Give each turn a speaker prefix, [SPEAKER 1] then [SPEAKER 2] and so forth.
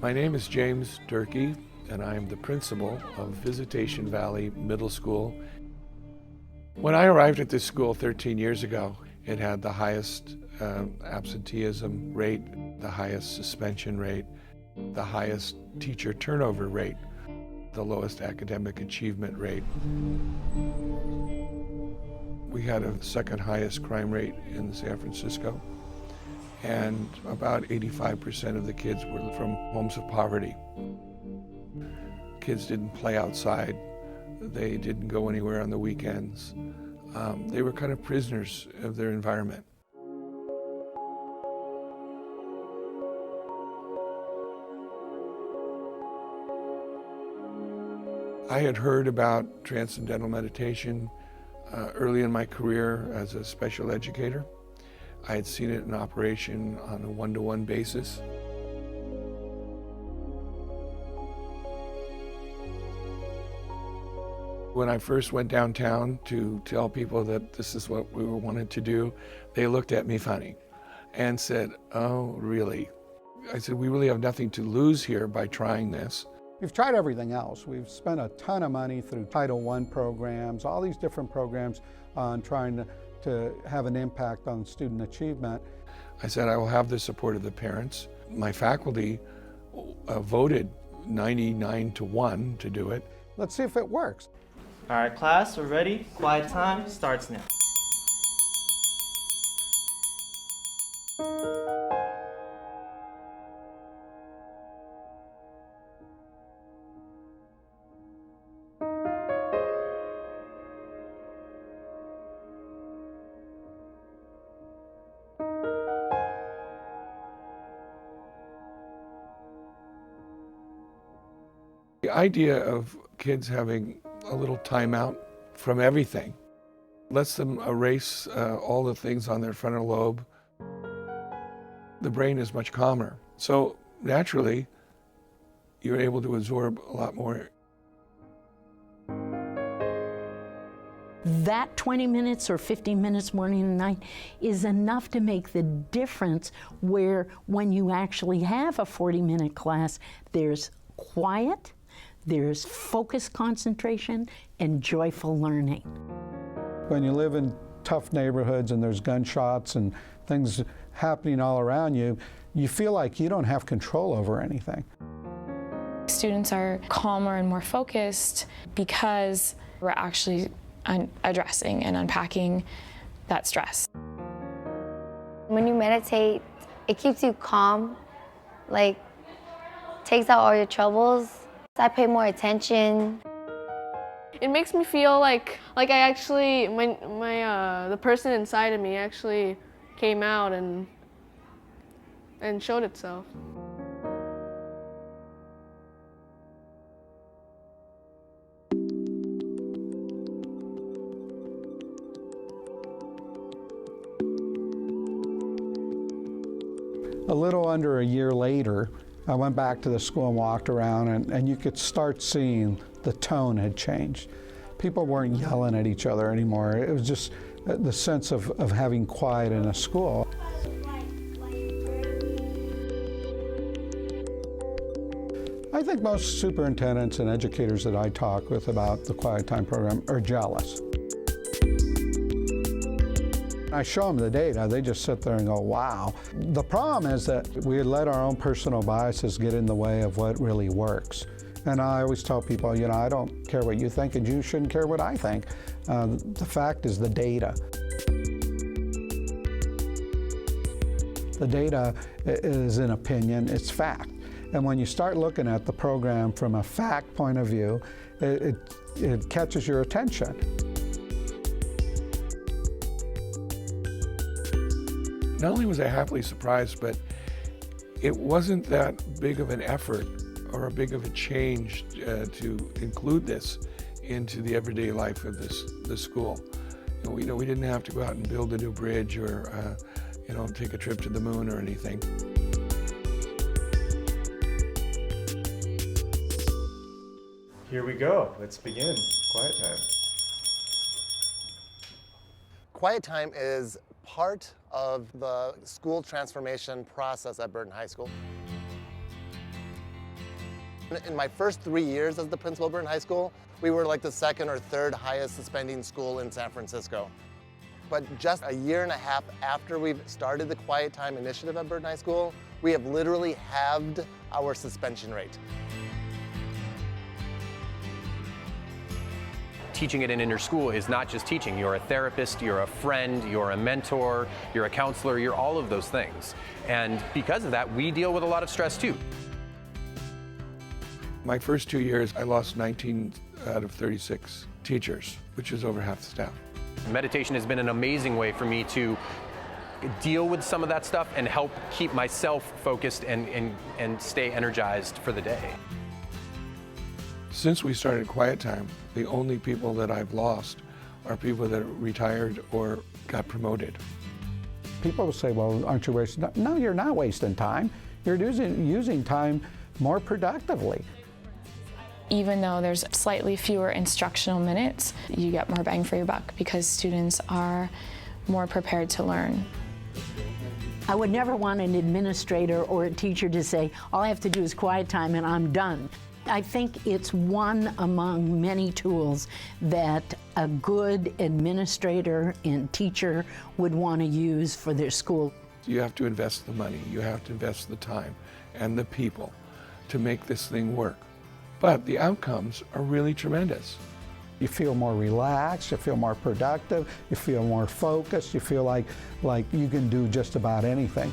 [SPEAKER 1] My name is James Durkee, and I am the principal of Visitation Valley Middle School. When I arrived at this school 13 years ago, it had the highest absenteeism rate, the highest suspension rate, the highest teacher turnover rate, the lowest academic achievement rate. We had a second highest crime rate in San Francisco, and about 85% of the kids were from homes of poverty. Kids didn't play outside. They didn't go anywhere on the weekends. They were kind of prisoners of their environment. I had heard about transcendental meditation early in my career as a special educator. I had seen it in operation on a one-to-one basis. When I first went downtown to tell people that this is what we wanted to do, they looked at me funny and said, "Oh, really?" I said, "We really have nothing to lose here by trying this."
[SPEAKER 2] We've tried everything else. We've spent a ton of money through Title I programs, all these different programs on trying to have an impact on student achievement.
[SPEAKER 1] I said, I will have the support of the parents. My faculty voted 99-1 to do it.
[SPEAKER 2] Let's see if it works.
[SPEAKER 3] All right, class, we're ready. Quiet time starts now.
[SPEAKER 1] The idea of kids having a little timeout from everything lets them erase all the things on their frontal lobe. The brain is much calmer. So naturally, you're able to absorb a lot more.
[SPEAKER 4] That 20 minutes or 15 minutes morning and night is enough to make the difference, where when you actually have a 40-minute class, there's quiet, there's focused concentration, and joyful learning.
[SPEAKER 2] When you live in tough neighborhoods and there's gunshots and things happening all around you, you feel like you don't have control over anything.
[SPEAKER 5] Students are calmer and more focused because we're actually addressing and unpacking that stress.
[SPEAKER 6] When you meditate, it keeps you calm, like takes out all your troubles. I pay more attention.
[SPEAKER 7] It makes me feel like I actually, the person inside of me actually came out and showed itself.
[SPEAKER 2] A little under a year later, I went back to the school and walked around, and you could start seeing the tone had changed. People weren't yelling at each other anymore. It was just the sense of having quiet in a school. I think most superintendents and educators that I talk with about the Quiet Time program are jealous. I show them the data, they just sit there and go, wow. The problem is that we let our own personal biases get in the way of what really works. And I always tell people, you know, I don't care what you think and you shouldn't care what I think. The fact is the data. The data is an opinion, it's fact. And when you start looking at the program from a fact point of view, it catches your attention.
[SPEAKER 1] Not only was I happily surprised, but it wasn't that big of an effort or a big of a change to include this into the everyday life of the school. We didn't have to go out and build a new bridge or take a trip to the moon or anything.
[SPEAKER 3] Here we go. Let's begin. Quiet time.
[SPEAKER 8] Quiet time is part of the school transformation process at Burton High School. In my first 3 years as the principal of Burton High School, we were like the second or third highest suspending school in San Francisco. But just a year and a half after we've started the Quiet Time Initiative at Burton High School, we have literally halved our suspension rate.
[SPEAKER 9] Teaching at an inner school is not just teaching. You're a therapist, you're a friend, you're a mentor, you're a counselor, you're all of those things. And because of that, we deal with a lot of stress too.
[SPEAKER 1] My first 2 years, I lost 19 out of 36 teachers, which is over half the staff.
[SPEAKER 9] Meditation has been an amazing way for me to deal with some of that stuff and help keep myself focused and stay energized for the day.
[SPEAKER 1] Since we started Quiet Time, the only people that I've lost are people that retired or got promoted.
[SPEAKER 2] People will say, well, aren't you wasting time? No, you're not wasting time. You're using time more productively.
[SPEAKER 5] Even though there's slightly fewer instructional minutes, you get more bang for your buck because students are more prepared to learn.
[SPEAKER 4] I would never want an administrator or a teacher to say, all I have to do is quiet time and I'm done. I think it's one among many tools that a good administrator and teacher would want to use for their school.
[SPEAKER 1] You have to invest the money, you have to invest the time and the people to make this thing work. But the outcomes are really tremendous.
[SPEAKER 2] You feel more relaxed, you feel more productive, you feel more focused, you feel like you can do just about anything.